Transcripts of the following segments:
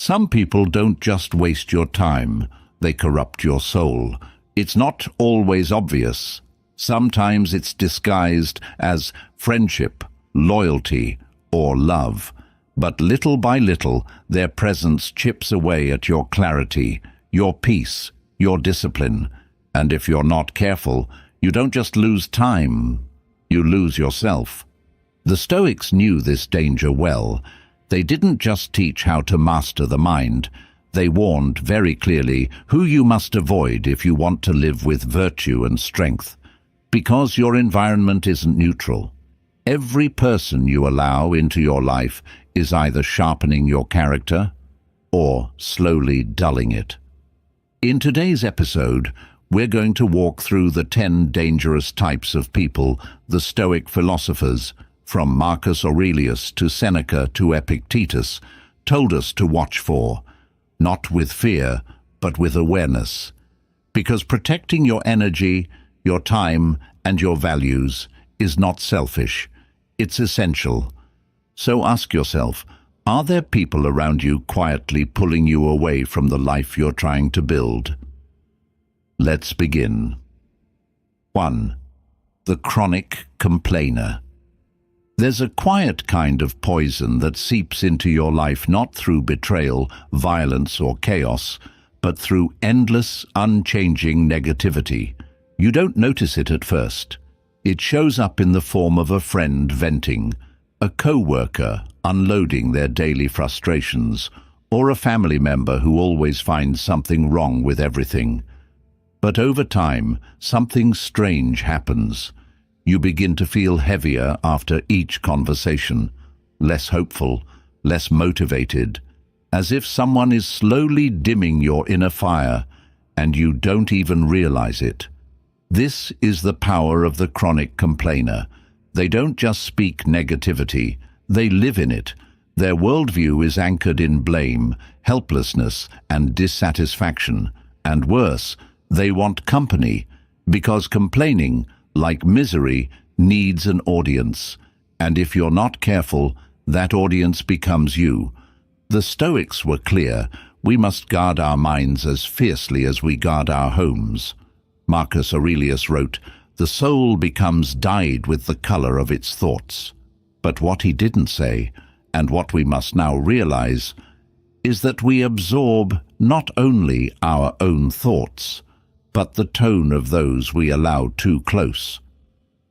Some people don't just waste your time, they corrupt your soul. It's not always obvious. Sometimes it's disguised as friendship, loyalty, or love. But little by little, their presence chips away at your clarity, your peace, your discipline. And if you're not careful, you don't just lose time, you lose yourself. The Stoics knew this danger well. They didn't just teach how to master the mind. They warned very clearly who you must avoid if you want to live with virtue and strength. Because your environment isn't neutral. Every person you allow into your life is either sharpening your character or slowly dulling it. In today's episode, we're going to walk through the 10 dangerous types of people the Stoic philosophers, from Marcus Aurelius to Seneca to Epictetus, told us to watch for, not with fear, but with awareness. Because protecting your energy, your time, and your values is not selfish, it's essential. So ask yourself, are there people around you quietly pulling you away from the life you're trying to build? Let's begin. 1. The chronic complainer. There's a quiet kind of poison that seeps into your life not through betrayal, violence, or chaos, but through endless, unchanging negativity. You don't notice it at first. It shows up in the form of a friend venting, a co-worker unloading their daily frustrations, or a family member who always finds something wrong with everything. But over time, something strange happens. You begin to feel heavier after each conversation, less hopeful, less motivated, as if someone is slowly dimming your inner fire, and you don't even realize it. This is the power of the chronic complainer. They don't just speak negativity, they live in it. Their worldview is anchored in blame, helplessness, and dissatisfaction. And worse, they want company, because complaining, like misery, needs an audience. And if you're not careful, that audience becomes you. The Stoics were clear: we must guard our minds as fiercely as we guard our homes. Marcus Aurelius wrote, "The soul becomes dyed with the color of its thoughts." But what he didn't say, and what we must now realize, is that we absorb not only our own thoughts, but the tone of those we allow too close.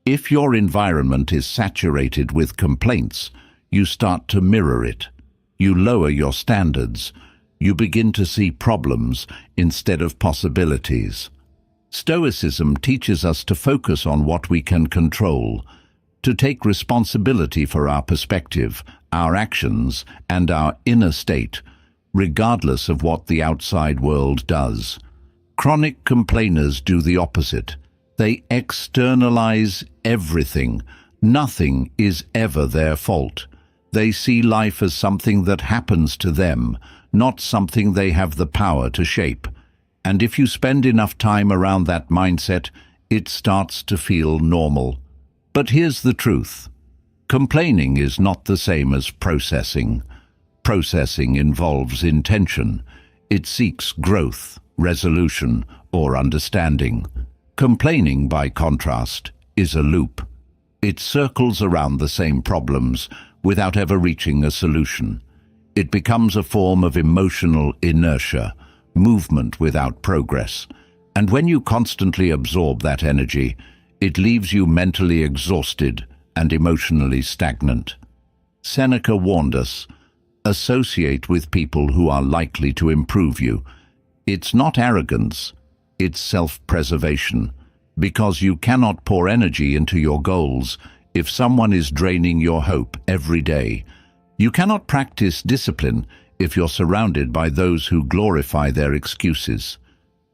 If your environment is saturated with complaints, you start to mirror it. You lower your standards. You begin to see problems instead of possibilities. Stoicism teaches us to focus on what we can control, to take responsibility for our perspective, our actions, and our inner state, regardless of what the outside world does. Chronic complainers do the opposite. They externalize everything. Nothing is ever their fault. They see life as something that happens to them, not something they have the power to shape. And if you spend enough time around that mindset, it starts to feel normal. But here's the truth. Complaining is not the same as processing. Processing involves intention. It seeks growth, resolution, or understanding. Complaining, by contrast, is a loop. It circles around the same problems without ever reaching a solution. It becomes a form of emotional inertia, movement without progress. And when you constantly absorb that energy, it leaves you mentally exhausted and emotionally stagnant. Seneca warned us, associate with people who are likely to improve you. It's not arrogance, it's self-preservation, because you cannot pour energy into your goals if someone is draining your hope every day. You cannot practice discipline if you're surrounded by those who glorify their excuses.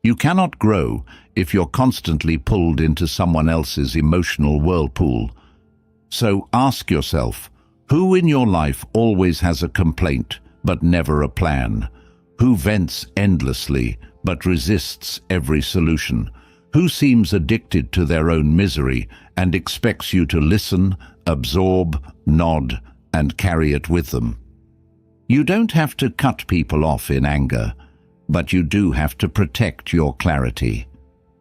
You cannot grow if you're constantly pulled into someone else's emotional whirlpool. So ask yourself, who in your life always has a complaint but never a plan? Who vents endlessly but resists every solution? Who seems addicted to their own misery and expects you to listen, absorb, nod, and carry it with them? You don't have to cut people off in anger, but you do have to protect your clarity.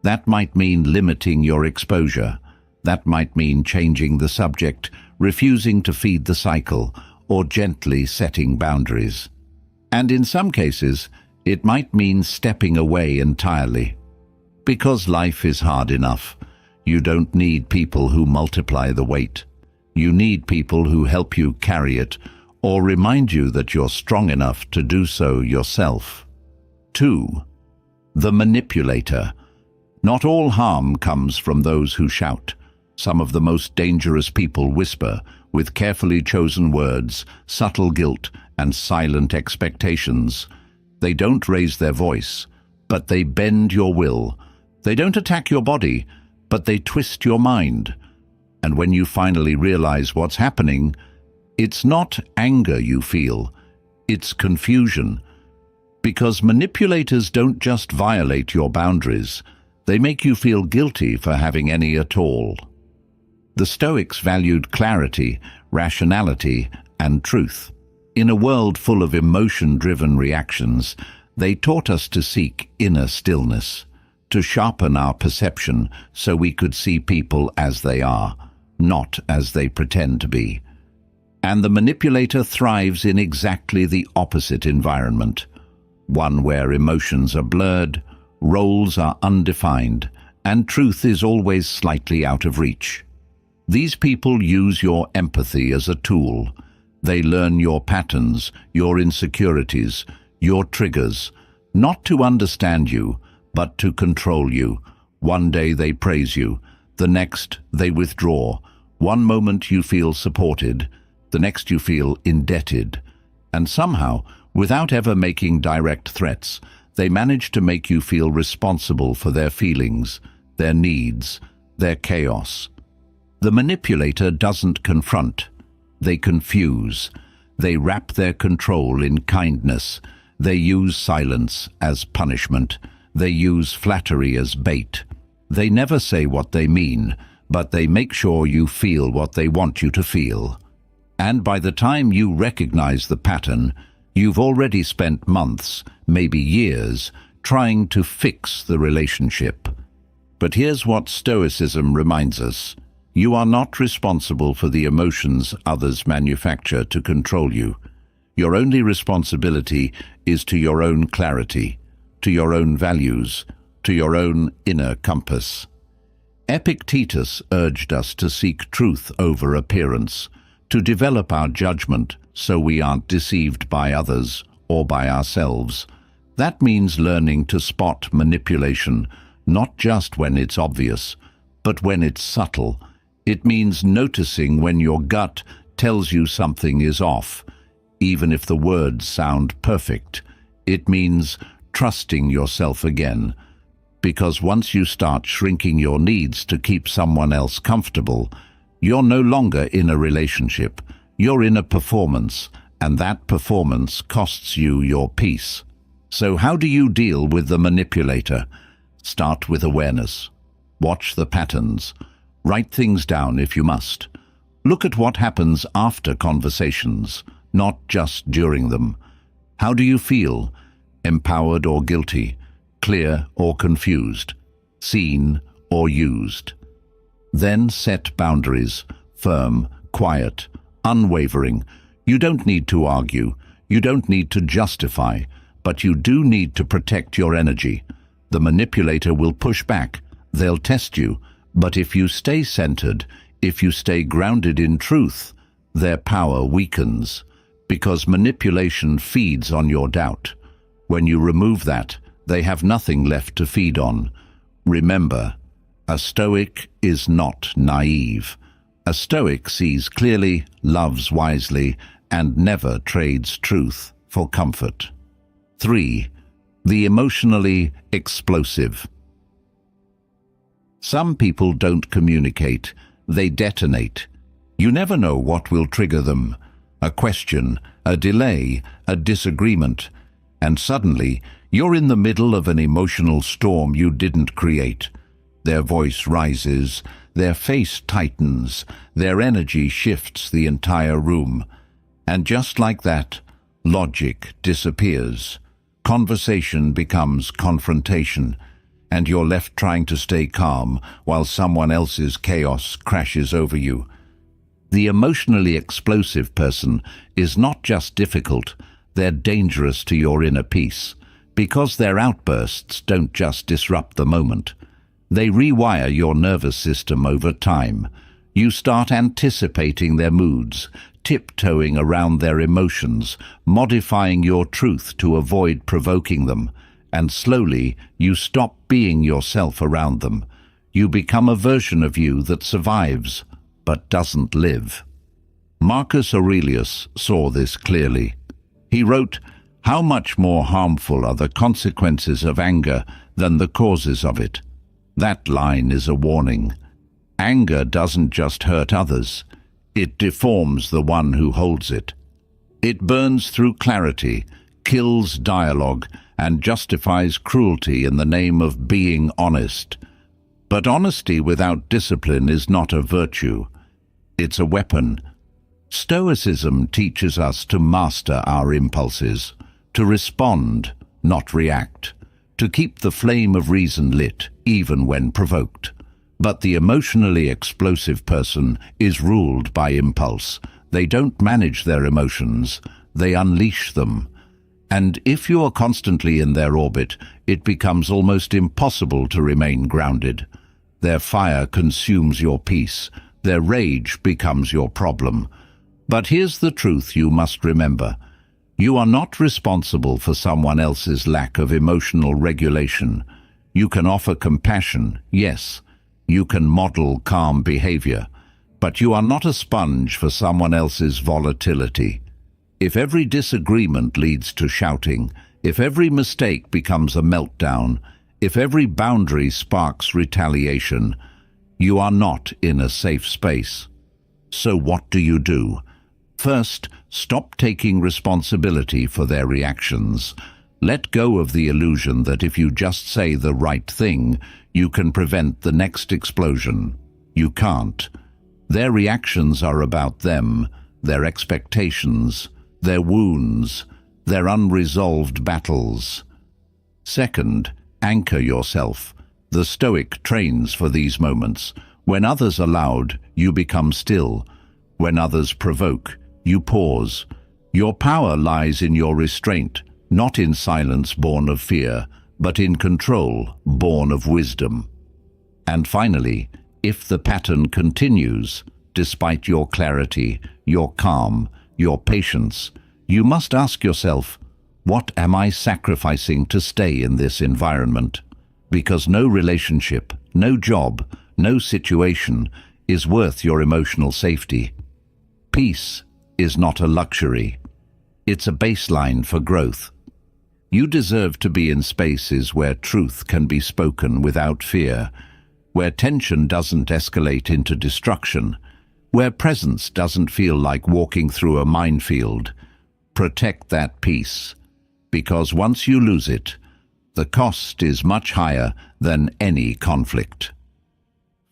That might mean limiting your exposure. That might mean changing the subject, refusing to feed the cycle, or gently setting boundaries. And in some cases, it might mean stepping away entirely. Because life is hard enough, you don't need people who multiply the weight. You need people who help you carry it, or remind you that you're strong enough to do so yourself. 2. The manipulator. Not all harm comes from those who shout. Some of the most dangerous people whisper, with carefully chosen words, subtle guilt, and silent expectations. They don't raise their voice, but they bend your will. They don't attack your body, but they twist your mind. And when you finally realize what's happening, it's not anger you feel, it's confusion. Because manipulators don't just violate your boundaries, they make you feel guilty for having any at all. The Stoics valued clarity, rationality, and truth. In a world full of emotion-driven reactions, they taught us to seek inner stillness, to sharpen our perception so we could see people as they are, not as they pretend to be. And the manipulator thrives in exactly the opposite environment, one where emotions are blurred, roles are undefined, and truth is always slightly out of reach. These people use your empathy as a tool. They learn your patterns, your insecurities, your triggers, not to understand you, but to control you. One day they praise you, the next they withdraw. One moment you feel supported, the next you feel indebted. And somehow, without ever making direct threats, they manage to make you feel responsible for their feelings, their needs, their chaos. The manipulator doesn't confront. They confuse. They wrap their control in kindness. They use silence as punishment. They use flattery as bait. They never say what they mean, but they make sure you feel what they want you to feel. And by the time you recognize the pattern, you've already spent months, maybe years, trying to fix the relationship. But here's what Stoicism reminds us. You are not responsible for the emotions others manufacture to control you. Your only responsibility is to your own clarity, to your own values, to your own inner compass. Epictetus urged us to seek truth over appearance, to develop our judgment so we aren't deceived by others or by ourselves. That means learning to spot manipulation, not just when it's obvious, but when it's subtle. It means noticing when your gut tells you something is off, even if the words sound perfect. It means trusting yourself again, because once you start shrinking your needs to keep someone else comfortable, you're no longer in a relationship, you're in a performance, and that performance costs you your peace. So how do you deal with the manipulator? Start with awareness. Watch the patterns. Write things down if you must. Look at what happens after conversations, not just during them. How do you feel? Empowered or guilty? Clear or confused? Seen or used? Then set boundaries, firm, quiet, unwavering. You don't need to argue. You don't need to justify, but you do need to protect your energy. The manipulator will push back. They'll test you. But if you stay centered, if you stay grounded in truth, their power weakens, because manipulation feeds on your doubt. When you remove that, they have nothing left to feed on. Remember, a Stoic is not naive. A Stoic sees clearly, loves wisely, and never trades truth for comfort. 3. The emotionally explosive. Some people don't communicate, they detonate. You never know what will trigger them. A question, a delay, a disagreement, and suddenly you're in the middle of an emotional storm you didn't create. Their voice rises, their face tightens, their energy shifts the entire room. And just like that, Logic disappears. Conversation becomes confrontation, and you're left trying to stay calm while someone else's chaos crashes over you. The emotionally explosive person is not just difficult, they're dangerous to your inner peace, because their outbursts don't just disrupt the moment. They rewire your nervous system over time. You start anticipating their moods, tiptoeing around their emotions, modifying your truth to avoid provoking them, and slowly you stop being yourself around them. You become a version of you that survives, but doesn't live. Marcus Aurelius saw this clearly. He wrote, "How much more harmful are the consequences of anger than the causes of it?" That line is a warning. Anger doesn't just hurt others, it deforms the one who holds it. It burns through clarity, kills dialogue, and justifies cruelty in the name of being honest. But honesty without discipline is not a virtue. It's a weapon. Stoicism teaches us to master our impulses, to respond, not react, to keep the flame of reason lit, even when provoked. But the emotionally explosive person is ruled by impulse. They don't manage their emotions, they unleash them. And if you are constantly in their orbit, it becomes almost impossible to remain grounded. Their fire consumes your peace, their rage becomes your problem. But here's the truth you must remember. You are not responsible for someone else's lack of emotional regulation. You can offer compassion, yes. You can model calm behavior, but you are not a sponge for someone else's volatility. If every disagreement leads to shouting, if every mistake becomes a meltdown, if every boundary sparks retaliation, you are not in a safe space. So what do? First, stop taking responsibility for their reactions. Let go of the illusion that if you just say the right thing, you can prevent the next explosion. You can't. Their reactions are about them, their expectations, their wounds, their unresolved battles. Second, anchor yourself. The Stoic trains for these moments. When others are loud, you become still. When others provoke, you pause. Your power lies in your restraint, not in silence born of fear, but in control born of wisdom. And finally, if the pattern continues, despite your clarity, your calm, your patience, you must ask yourself, what am I sacrificing to stay in this environment? Because no relationship, no job, no situation is worth your emotional safety. Peace is not a luxury. It's a baseline for growth. You deserve to be in spaces where truth can be spoken without fear, where tension doesn't escalate into destruction, where presence doesn't feel like walking through a minefield. Protect that peace, because once you lose it, the cost is much higher than any conflict.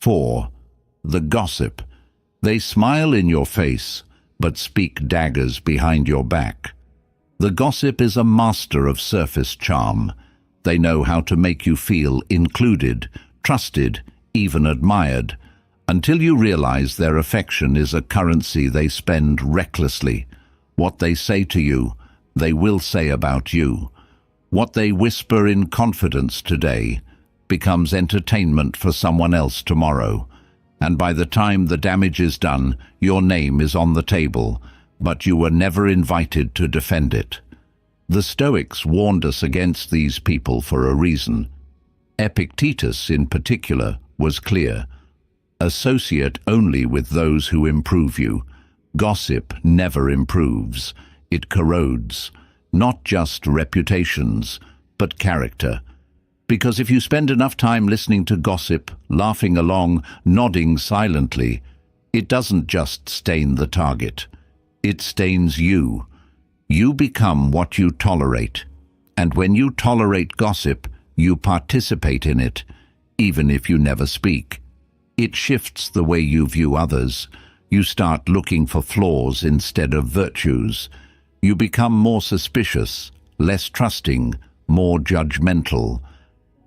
4. The gossip. They smile in your face, but speak daggers behind your back. The gossip is a master of surface charm. They know how to make you feel included, trusted, even admired, until you realize their affection is a currency they spend recklessly. What they say to you, they will say about you. What they whisper in confidence today becomes entertainment for someone else tomorrow. And by the time the damage is done, your name is on the table, but you were never invited to defend it. The Stoics warned us against these people for a reason. Epictetus, in particular, was clear. Associate only with those who improve you. Gossip never improves. It corrodes, not just reputations, but character. Because if you spend enough time listening to gossip, laughing along, nodding silently, it doesn't just stain the target. It stains you. You become what you tolerate. And when you tolerate gossip, you participate in it, even if you never speak. It shifts the way you view others. You start looking for flaws instead of virtues. You become more suspicious, less trusting, more judgmental.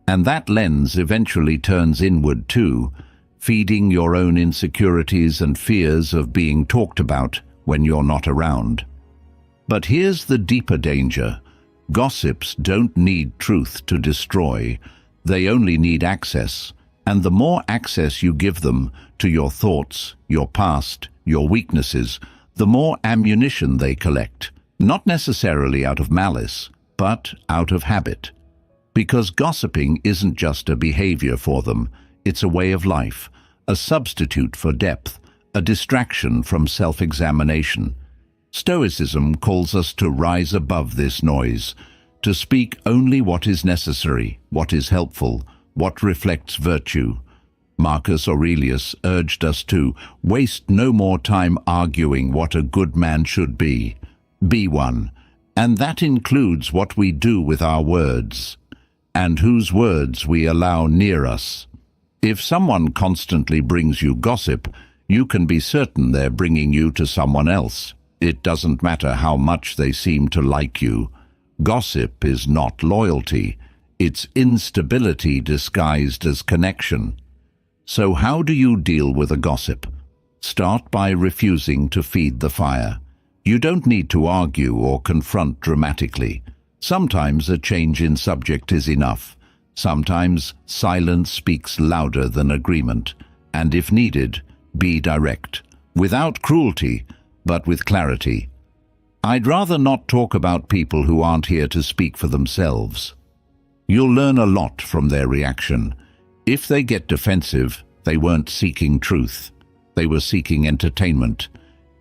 And that lens eventually turns inward too, feeding your own insecurities and fears of being talked about when you're not around. But here's the deeper danger. Gossips don't need truth to destroy. They only need access. And the more access you give them to your thoughts, your past, your weaknesses, the more ammunition they collect. Not necessarily out of malice, but out of habit. Because gossiping isn't just a behavior for them, it's a way of life, a substitute for depth, a distraction from self-examination. Stoicism calls us to rise above this noise, to speak only what is necessary, what is helpful, what reflects virtue. Marcus Aurelius urged us to waste no more time arguing what a good man should be. Be one. And that includes what we do with our words, and whose words we allow near us. If someone constantly brings you gossip, you can be certain they're bringing you to someone else. It doesn't matter how much they seem to like you. Gossip is not loyalty. It's instability disguised as connection. So how do you deal with a gossip? Start by refusing to feed the fire. You don't need to argue or confront dramatically. Sometimes a change in subject is enough. Sometimes silence speaks louder than agreement. And if needed, be direct. Without cruelty, but with clarity. I'd rather not talk about people who aren't here to speak for themselves. You'll learn a lot from their reaction. If they get defensive, they weren't seeking truth. They were seeking entertainment.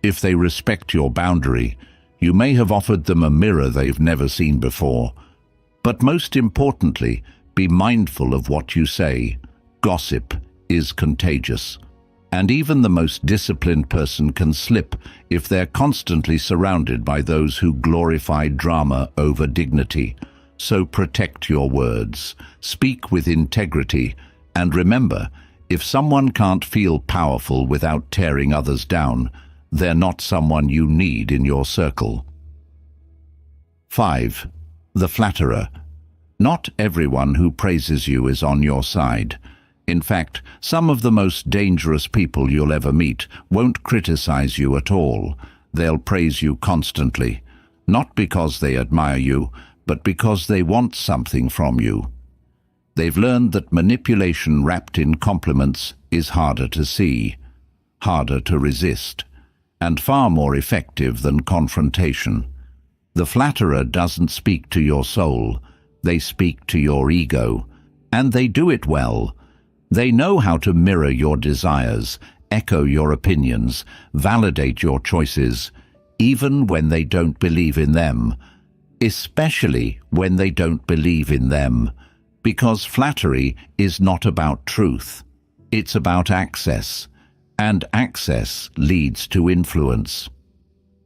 If they respect your boundary, you may have offered them a mirror they've never seen before. But most importantly, be mindful of what you say. Gossip is contagious. And even the most disciplined person can slip if they're constantly surrounded by those who glorify drama over dignity. So protect your words, speak with integrity, and remember, if someone can't feel powerful without tearing others down, they're not someone you need in your circle. 5. The flatterer. Not everyone who praises you is on your side. In fact, some of the most dangerous people you'll ever meet won't criticize you at all. They'll praise you constantly, not because they admire you, but because they want something from you. They've learned that manipulation wrapped in compliments is harder to see, harder to resist, and far more effective than confrontation. The flatterer doesn't speak to your soul, they speak to your ego, and they do it well. They know how to mirror your desires, echo your opinions, validate your choices, even when they don't believe in them, especially when they don't believe in them, because flattery is not about truth. It's about access, and access leads to influence.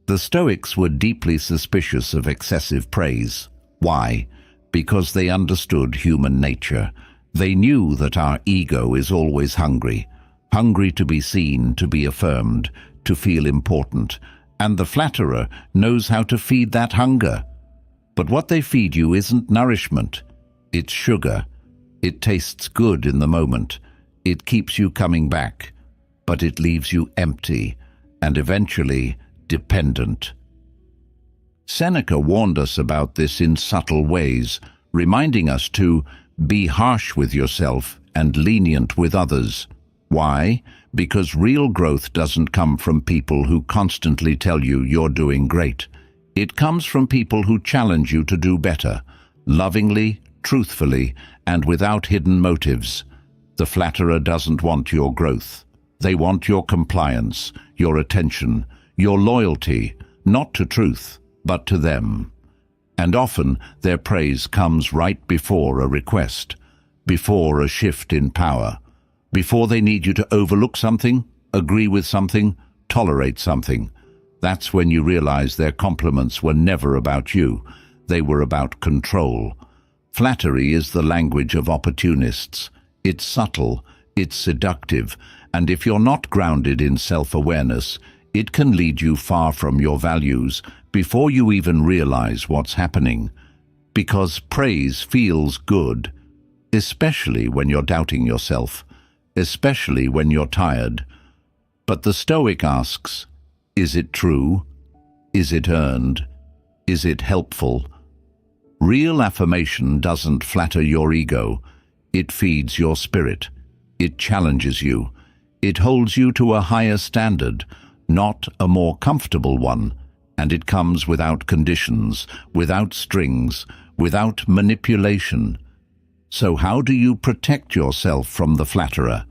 The Stoics were deeply suspicious of excessive praise. Why? Because they understood human nature. They knew that our ego is always hungry to be seen, to be affirmed, to feel important, and the flatterer knows how to feed that hunger. But what they feed you isn't nourishment, it's sugar. It tastes good in the moment, it keeps you coming back, but it leaves you empty and eventually dependent. Seneca warned us about this in subtle ways, reminding us to be harsh with yourself and lenient with others. Why? Because real growth doesn't come from people who constantly tell you you're doing great. It comes from people who challenge you to do better, lovingly, truthfully, and without hidden motives. The flatterer doesn't want your growth. They want your compliance, your attention, your loyalty, not to truth, but to them. And often their praise comes right before a request, before a shift in power, before they need you to overlook something, agree with something, tolerate something. That's when you realize their compliments were never about you. They were about control. Flattery is the language of opportunists. It's subtle, it's seductive, and if you're not grounded in self-awareness, it can lead you far from your values before you even realize what's happening, because praise feels good, especially when you're doubting yourself, especially when you're tired. But the Stoic asks, is it true? Is it earned? Is it helpful? Real affirmation doesn't flatter your ego. It feeds your spirit. It challenges you. It holds you to a higher standard, not a more comfortable one. And it comes without conditions, without strings, without manipulation. So how do you protect yourself from the flatterer?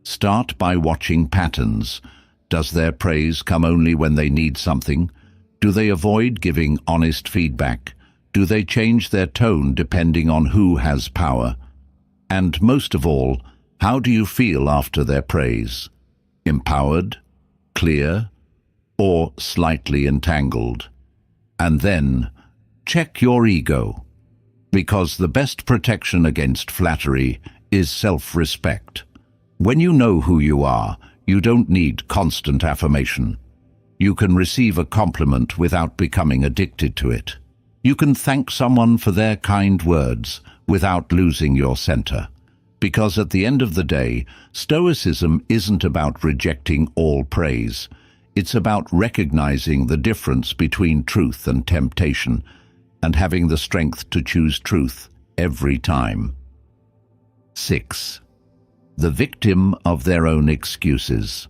Start by watching patterns. Does their praise come only when they need something? Do they avoid giving honest feedback? Do they change their tone depending on who has power? And most of all, how do you feel after their praise? Empowered? Clear? Or slightly entangled? And then, check your ego, because the best protection against flattery is self-respect. When you know who you are, you don't need constant affirmation. You can receive a compliment without becoming addicted to it. You can thank someone for their kind words without losing your center. Because at the end of the day, Stoicism isn't about rejecting all praise. It's about recognizing the difference between truth and temptation, and having the strength to choose truth every time. 6. The victim of their own excuses.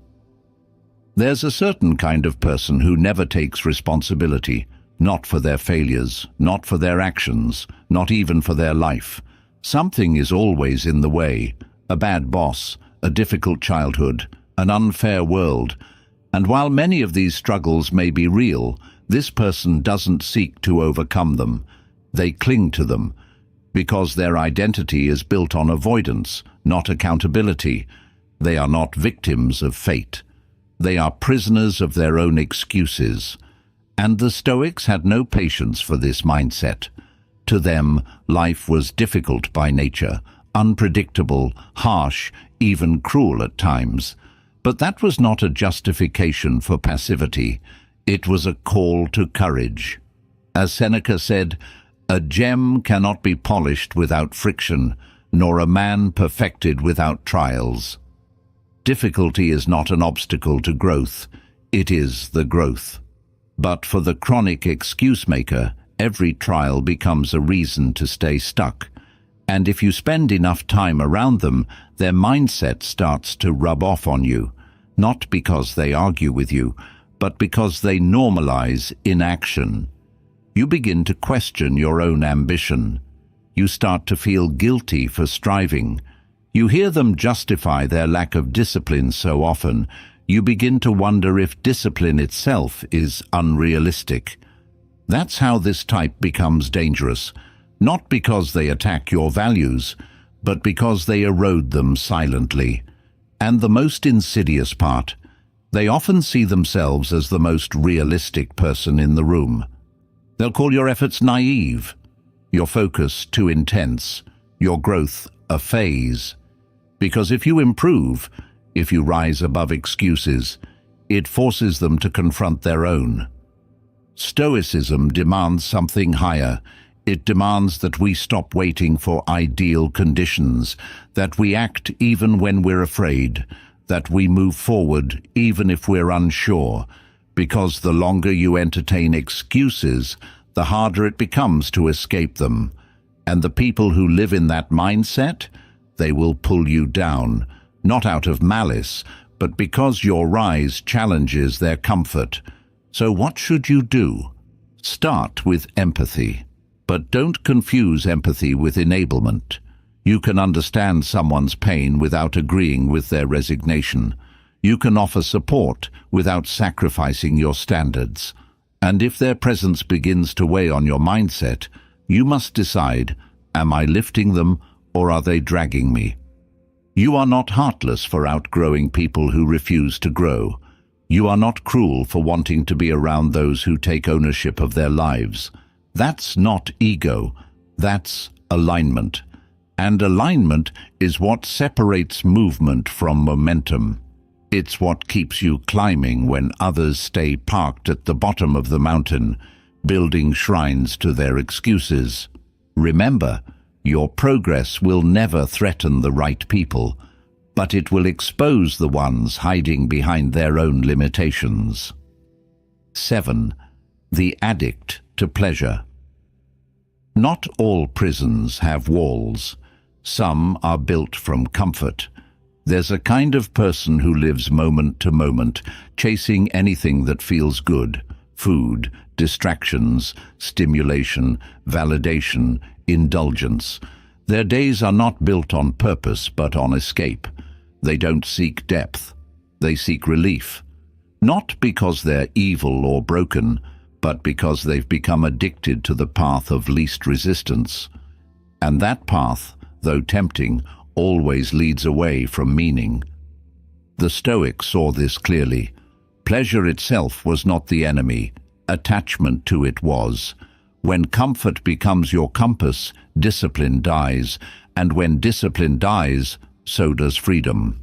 There's a certain kind of person who never takes responsibility, not for their failures, not for their actions, not even for their life. Something is always in the way: a bad boss, a difficult childhood, an unfair world. And while many of these struggles may be real, this person doesn't seek to overcome them. They cling to them, because their identity is built on avoidance, not accountability. They are not victims of fate. They are prisoners of their own excuses. And the Stoics had no patience for this mindset. To them, life was difficult by nature, unpredictable, harsh, even cruel at times. But that was not a justification for passivity. It was a call to courage. As Seneca said, "A gem cannot be polished without friction, nor a man perfected without trials." Difficulty is not an obstacle to growth. It is the growth. But for the chronic excuse maker, every trial becomes a reason to stay stuck. And if you spend enough time around them, their mindset starts to rub off on you, not because they argue with you, but because they normalize inaction. You begin to question your own ambition. You start to feel guilty for striving. You hear them justify their lack of discipline so often, you begin to wonder if discipline itself is unrealistic. That's how this type becomes dangerous, not because they attack your values, but because they erode them silently. And the most insidious part, they often see themselves as the most realistic person in the room. They'll call your efforts naive, your focus too intense, your growth a phase. Because if you improve, if you rise above excuses, it forces them to confront their own. Stoicism demands something higher. It demands that we stop waiting for ideal conditions, that we act even when we're afraid, that we move forward even if we're unsure, because the longer you entertain excuses, the harder it becomes to escape them. And the people who live in that mindset, they will pull you down, not out of malice, but because your rise challenges their comfort. So what should you do? Start with empathy. But don't confuse empathy with enablement. You can understand someone's pain without agreeing with their resignation. You can offer support without sacrificing your standards. And if their presence begins to weigh on your mindset, you must decide, am I lifting them or are they dragging me? You are not heartless for outgrowing people who refuse to grow. You are not cruel for wanting to be around those who take ownership of their lives. That's not ego, that's alignment. And alignment is what separates movement from momentum. It's what keeps you climbing when others stay parked at the bottom of the mountain. building shrines to their excuses. Remember, your progress will never threaten the right people, but it will expose the ones hiding behind their own limitations. 7. The addict to pleasure. Not all prisons have walls. Some are built from comfort. There's a kind of person who lives moment to moment, chasing anything that feels good: food, distractions, stimulation, validation, indulgence. Their days are not built on purpose but on escape. They don't seek depth. They seek relief. Not because they're evil or broken, but because they've become addicted to the path of least resistance. And that path, though tempting, always leads away from meaning. The Stoics saw this clearly. Pleasure itself was not the enemy. Attachment to it was. When comfort becomes your compass, discipline dies, and when discipline dies, so does freedom.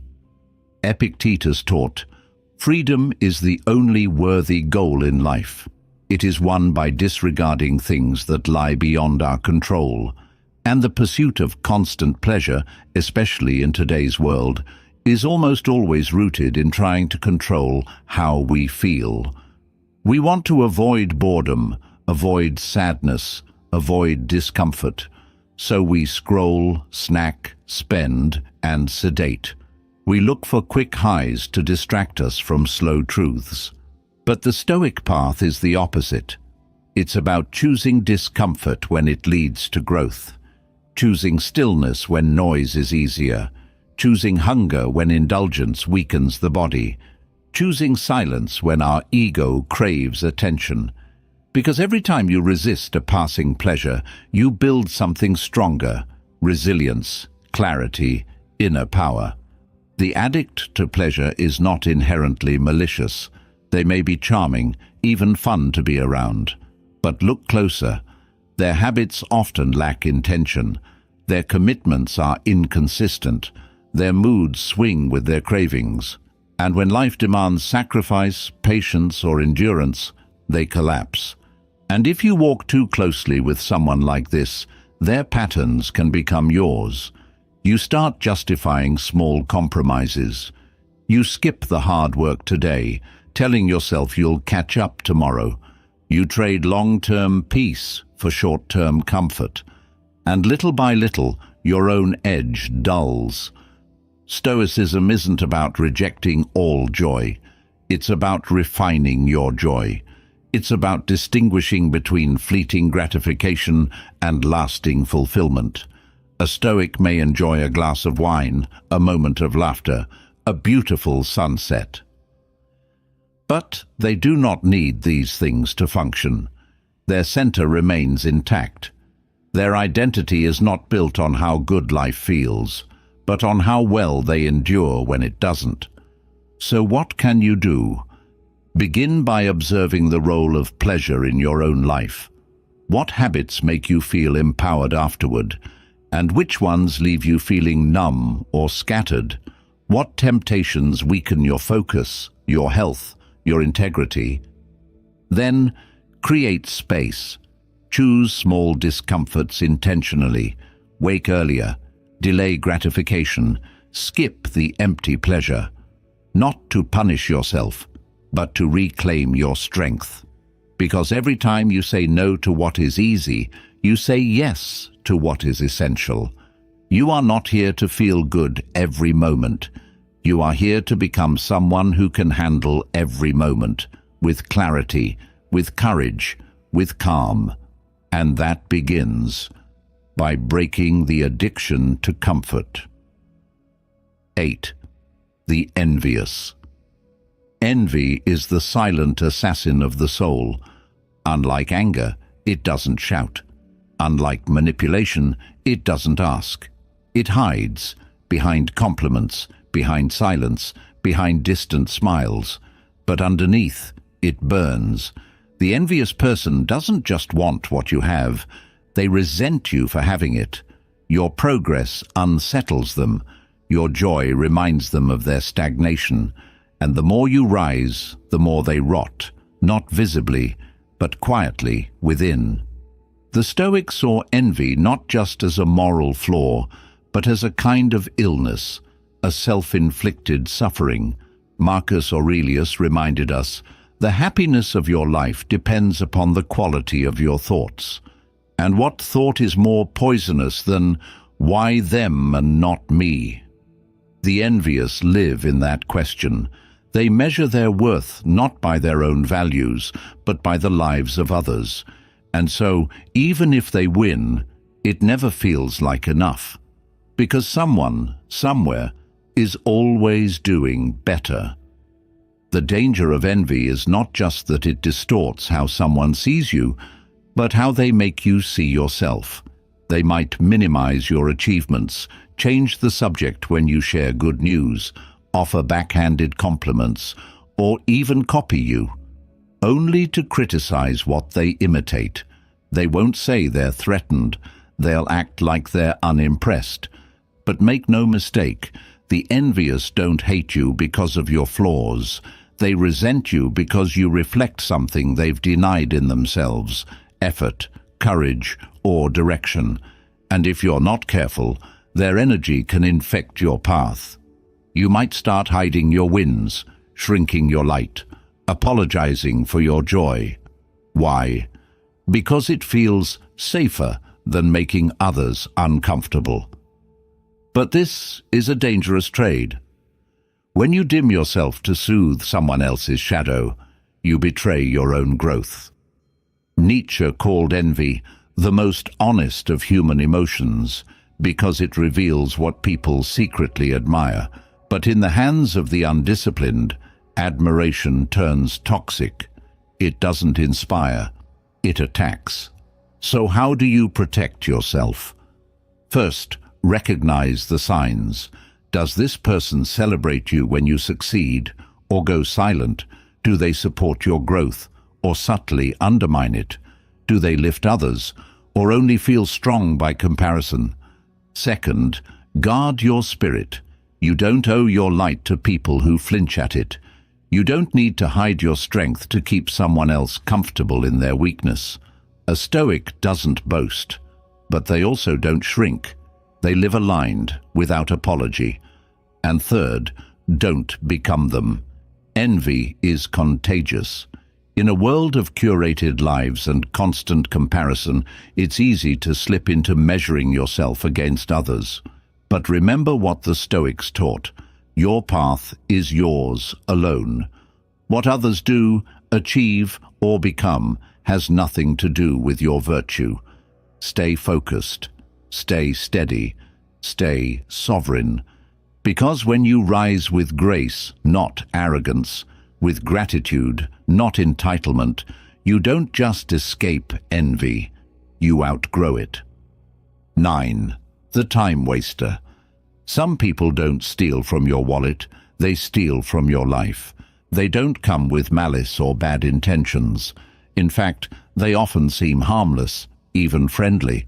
Epictetus taught, "Freedom is the only worthy goal in life. It is won by disregarding things that lie beyond our control." And the pursuit of constant pleasure, especially in today's world, is almost always rooted in trying to control how we feel. We want to avoid boredom, avoid sadness, avoid discomfort. So we scroll, snack, spend, and sedate. We look for quick highs to distract us from slow truths. But the Stoic path is the opposite. It's about choosing discomfort when it leads to growth, choosing stillness when noise is easier, choosing hunger when indulgence weakens the body, choosing silence when our ego craves attention. Because every time you resist a passing pleasure, you build something stronger: resilience, clarity, inner power. The addict to pleasure is not inherently malicious. They may be charming, even fun to be around. But look closer. Their habits often lack intention. Their commitments are inconsistent. Their moods swing with their cravings. And when life demands sacrifice, patience, or endurance, they collapse. And if you walk too closely with someone like this, their patterns can become yours. You start justifying small compromises. You skip the hard work today, telling yourself you'll catch up tomorrow. You trade long-term peace for short-term comfort. And little by little, your own edge dulls. Stoicism isn't about rejecting all joy. It's about refining your joy. It's about distinguishing between fleeting gratification and lasting fulfillment. A Stoic may enjoy a glass of wine, a moment of laughter, a beautiful sunset. But they do not need these things to function. Their center remains intact. Their identity is not built on how good life feels, but on how well they endure when it doesn't. So what can you do? Begin by observing the role of pleasure in your own life. What habits make you feel empowered afterward, and which ones leave you feeling numb or scattered? What temptations weaken your focus, your health, your integrity? Then, create space. Choose small discomforts intentionally. Wake earlier. Delay gratification. Skip the empty pleasure. Not to punish yourself, but to reclaim your strength. Because every time you say no to what is easy, you say yes to what is essential. You are not here to feel good every moment. You are here to become someone who can handle every moment, with clarity, with courage, with calm. And that begins by breaking the addiction to comfort. 8. The envious. Envy is the silent assassin of the soul. Unlike anger, it doesn't shout. Unlike manipulation, it doesn't ask. It hides behind compliments, behind silence, behind distant smiles. But underneath, it burns. The envious person doesn't just want what you have. They resent you for having it. Your progress unsettles them. Your joy reminds them of their stagnation. And the more you rise, the more they rot, not visibly, but quietly within. The Stoics saw envy not just as a moral flaw, but as a kind of illness, a self-inflicted suffering. Marcus Aurelius reminded us, "The happiness of your life depends upon the quality of your thoughts." And what thought is more poisonous than, "Why them and not me?" The envious live in that question. They measure their worth not by their own values, but by the lives of others. And so, even if they win, it never feels like enough. Because someone, somewhere, is always doing better. The danger of envy is not just that it distorts how someone sees you, but how they make you see yourself. They might minimize your achievements, change the subject when you share good news, offer backhanded compliments, or even copy you, only to criticize what they imitate. They won't say they're threatened, they'll act like they're unimpressed. But make no mistake, the envious don't hate you because of your flaws. They resent you because you reflect something they've denied in themselves: effort, courage, or direction. And if you're not careful, their energy can infect your path. You might start hiding your wins, shrinking your light, apologizing for your joy. Why? Because it feels safer than making others uncomfortable. But this is a dangerous trade. When you dim yourself to soothe someone else's shadow, you betray your own growth. Nietzsche called envy the most honest of human emotions because it reveals what people secretly admire. But in the hands of the undisciplined, admiration turns toxic. It doesn't inspire, it attacks. So how do you protect yourself? First, recognize the signs. Does this person celebrate you when you succeed, or go silent? Do they support your growth, or subtly undermine it? Do they lift others, or only feel strong by comparison? Second, guard your spirit. You don't owe your light to people who flinch at it. You don't need to hide your strength to keep someone else comfortable in their weakness. A Stoic doesn't boast, but they also don't shrink. They live aligned, without apology. And third, don't become them. Envy is contagious. In a world of curated lives and constant comparison, it's easy to slip into measuring yourself against others. But remember what the Stoics taught. Your path is yours alone. What others do, achieve, or become has nothing to do with your virtue. Stay focused. Stay steady. Stay sovereign. Because when you rise with grace, not arrogance, with gratitude, not entitlement, you don't just escape envy, you outgrow it. 9. The time waster. Some people don't steal from your wallet, they steal from your life. They don't come with malice or bad intentions. In fact, they often seem harmless, even friendly.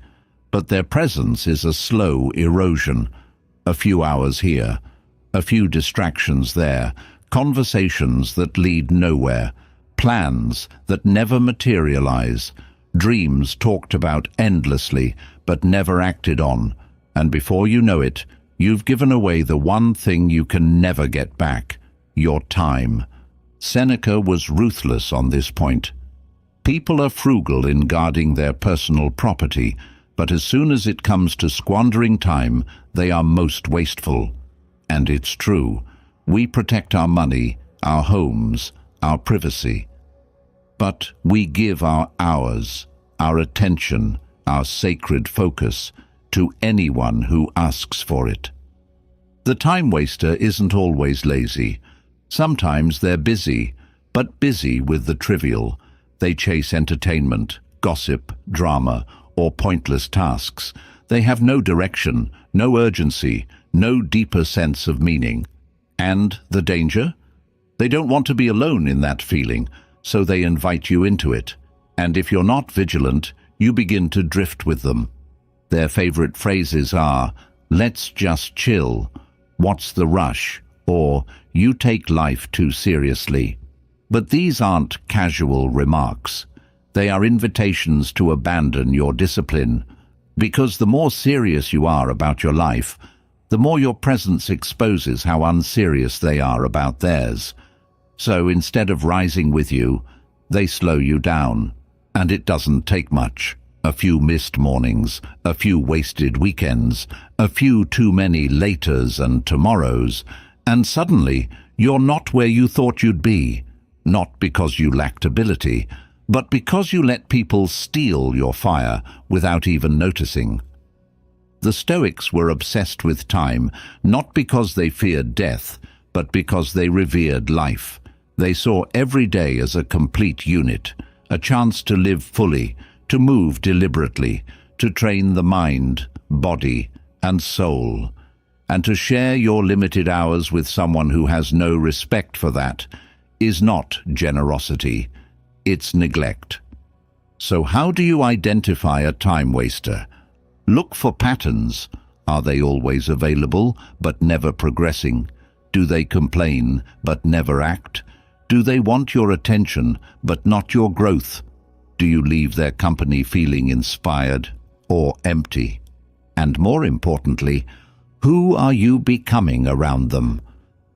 But their presence is a slow erosion. A few hours here, a few distractions there, conversations that lead nowhere, plans that never materialize, dreams talked about endlessly but never acted on, and before you know it, you've given away the one thing you can never get back: your time. Seneca was ruthless on this point. People are frugal in guarding their personal property, but as soon as it comes to squandering time, they are most wasteful. And it's true. We protect our money, our homes, our privacy. But we give our hours, our attention, our sacred focus to anyone who asks for it. The time waster isn't always lazy. Sometimes they're busy, but busy with the trivial. They chase entertainment, gossip, drama, or pointless tasks. They have no direction, no urgency, no deeper sense of meaning. And the danger? They don't want to be alone in that feeling, so they invite you into it. And if you're not vigilant, you begin to drift with them. Their favorite phrases are, "Let's just chill," "What's the rush?" or "You take life too seriously." But these aren't casual remarks. They are invitations to abandon your discipline, because the more serious you are about your life, the more your presence exposes how unserious they are about theirs. So instead of rising with you, they slow you down. And it doesn't take much. A few missed mornings, a few wasted weekends, a few too many laters and tomorrows, and suddenly you're not where you thought you'd be, not because you lacked ability, but because you let people steal your fire without even noticing. The Stoics were obsessed with time, not because they feared death, but because they revered life. They saw every day as a complete unit, a chance to live fully, to move deliberately, to train the mind, body, and soul. And to share your limited hours with someone who has no respect for that is not generosity, it's neglect. So how do you identify a time waster? Look for patterns. Are they always available, but never progressing? Do they complain, but never act? Do they want your attention, but not your growth? Do you leave their company feeling inspired or empty? And more importantly, who are you becoming around them?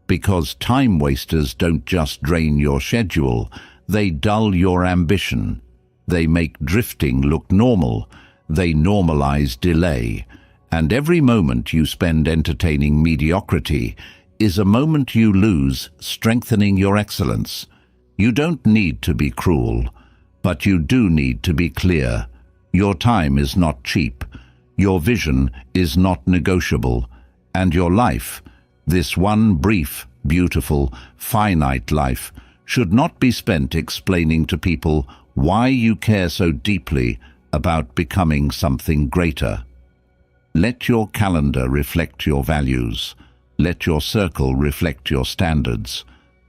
Because time wasters don't just drain your schedule, they dull your ambition. They make drifting look normal. They normalize delay. And every moment you spend entertaining mediocrity is a moment you lose strengthening your excellence. You don't need to be cruel, but you do need to be clear. Your time is not cheap. Your vision is not negotiable. And your life, this one brief, beautiful, finite life, should not be spent explaining to people why you care so deeply about becoming something greater. Let your calendar reflect your values. Let your circle reflect your standards.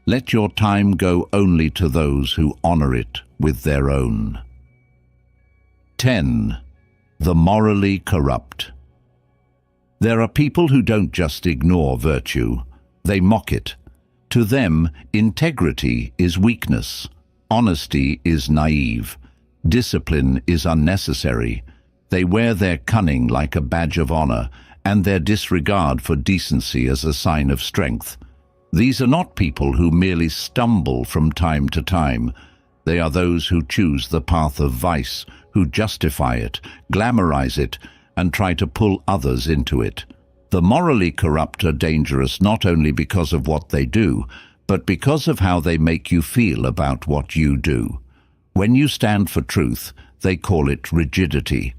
Let your time go only to those who honor it with their own. 10. The morally corrupt. There are people who don't just ignore virtue, they mock it. To them, integrity is weakness, honesty is naive, discipline is unnecessary. They wear their cunning like a badge of honor, and their disregard for decency as a sign of strength. These are not people who merely stumble from time to time. They are those who choose the path of vice, who justify it, glamorize it, and try to pull others into it. The morally corrupt are dangerous not only because of what they do, but because of how they make you feel about what you do. When you stand for truth, they call it rigidity.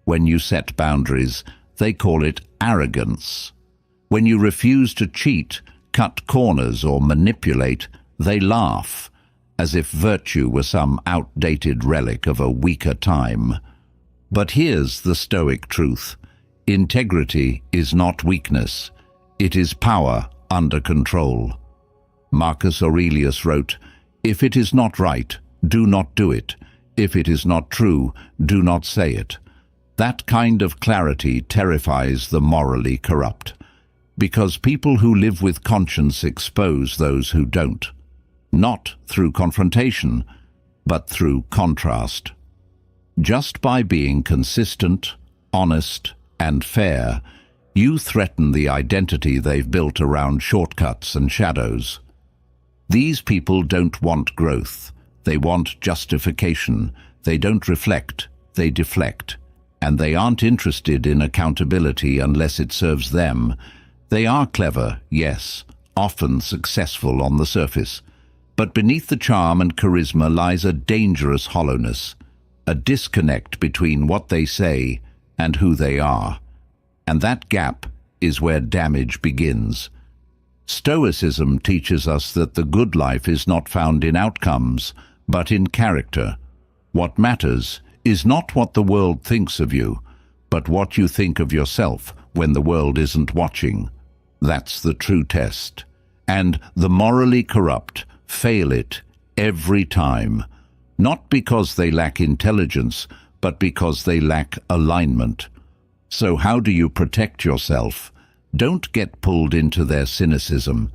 When you set boundaries, they call it arrogance. When you refuse to cheat, cut corners, or manipulate, they laugh, as if virtue were some outdated relic of a weaker time. But here's the Stoic truth. Integrity is not weakness. It is power under control. Marcus Aurelius wrote, "If it is not right, do not do it. If it is not true, do not say it." That kind of clarity terrifies the morally corrupt, because people who live with conscience expose those who don't, not through confrontation, but through contrast. Just by being consistent, honest, and fair, you threaten the identity they've built around shortcuts and shadows. These people don't want growth. They want justification. They don't reflect. They deflect. And they aren't interested in accountability unless it serves them. They are clever, yes, often successful on the surface. But beneath the charm and charisma lies a dangerous hollowness, a disconnect between what they say and who they are. And that gap is where damage begins. Stoicism teaches us that the good life is not found in outcomes, but in character. What matters is not what the world thinks of you, but what you think of yourself when the world isn't watching. That's the true test. And the morally corrupt fail it every time, not because they lack intelligence, but because they lack alignment. So how do you protect yourself? Don't get pulled into their cynicism.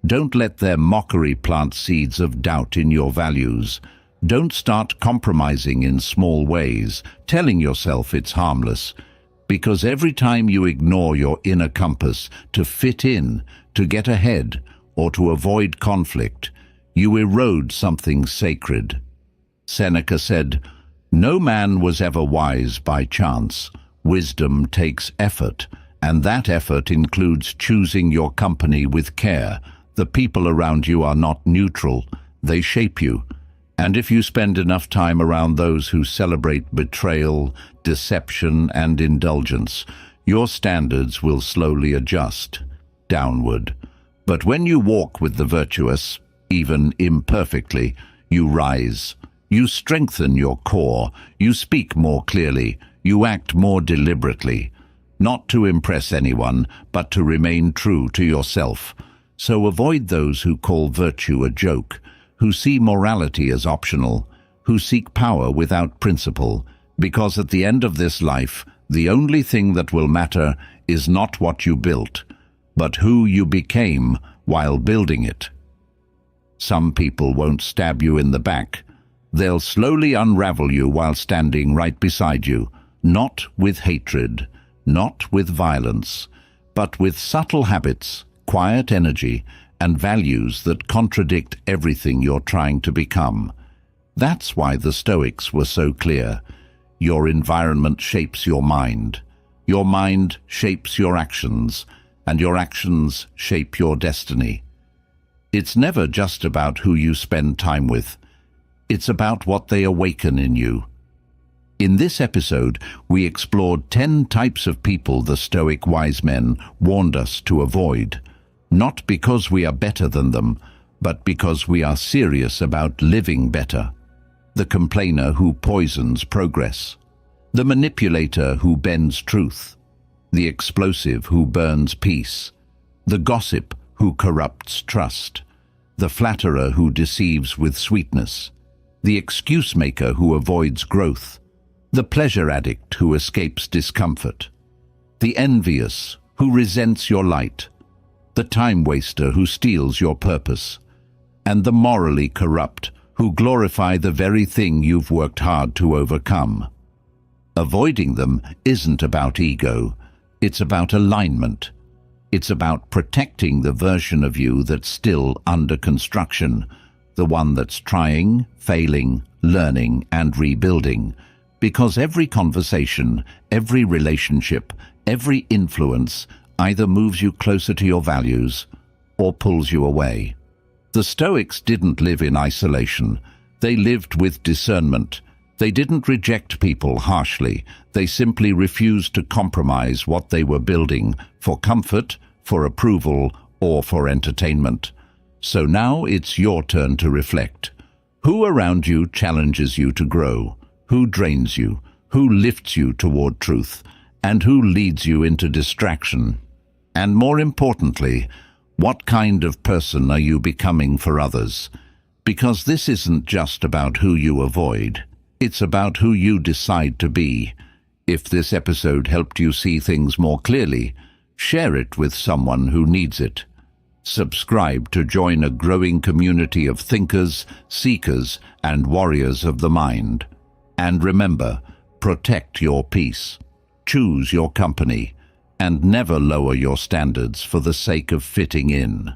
Don't let their mockery plant seeds of doubt in your values. Don't start compromising in small ways, telling yourself it's harmless, because every time you ignore your inner compass to fit in, to get ahead, or to avoid conflict, you erode something sacred. Seneca said, "No man was ever wise by chance. Wisdom takes effort, and that effort includes choosing your company with care. The people around you are not neutral, they shape you. And if you spend enough time around those who celebrate betrayal, deception, and indulgence, your standards will slowly adjust downward. But when you walk with the virtuous, even imperfectly, you rise. You strengthen your core, you speak more clearly, you act more deliberately, not to impress anyone, but to remain true to yourself. So avoid those who call virtue a joke, who see morality as optional, who seek power without principle, because at the end of this life, the only thing that will matter is not what you built, but who you became while building it. Some people won't stab you in the back. They'll slowly unravel you while standing right beside you, not with hatred, not with violence, but with subtle habits, quiet energy, and values that contradict everything you're trying to become. That's why the Stoics were so clear. Your environment shapes your mind shapes your actions, and your actions shape your destiny. It's never just about who you spend time with. It's about what they awaken in you. In this episode, we explored 10 types of people the Stoic wise men warned us to avoid, not because we are better than them, but because we are serious about living better. The complainer who poisons progress, the manipulator who bends truth, the explosive who burns peace, the gossip who corrupts trust, the flatterer who deceives with sweetness, the excuse maker who avoids growth, the pleasure addict who escapes discomfort, the envious who resents your light, the time waster who steals your purpose, and the morally corrupt who glorify the very thing you've worked hard to overcome. Avoiding them isn't about ego, it's about alignment. It's about protecting the version of you that's still under construction, the one that's trying, failing, learning, and rebuilding. Because every conversation, every relationship, every influence either moves you closer to your values or pulls you away. The Stoics didn't live in isolation. They lived with discernment. They didn't reject people harshly. They simply refused to compromise what they were building for comfort, for approval, or for entertainment. So now it's your turn to reflect. Who around you challenges you to grow? Who drains you? Who lifts you toward truth? And who leads you into distraction? And more importantly, what kind of person are you becoming for others? Because this isn't just about who you avoid. It's about who you decide to be. If this episode helped you see things more clearly, share it with someone who needs it. Subscribe to join a growing community of thinkers, seekers, and warriors of the mind. And remember, protect your peace, choose your company, and never lower your standards for the sake of fitting in.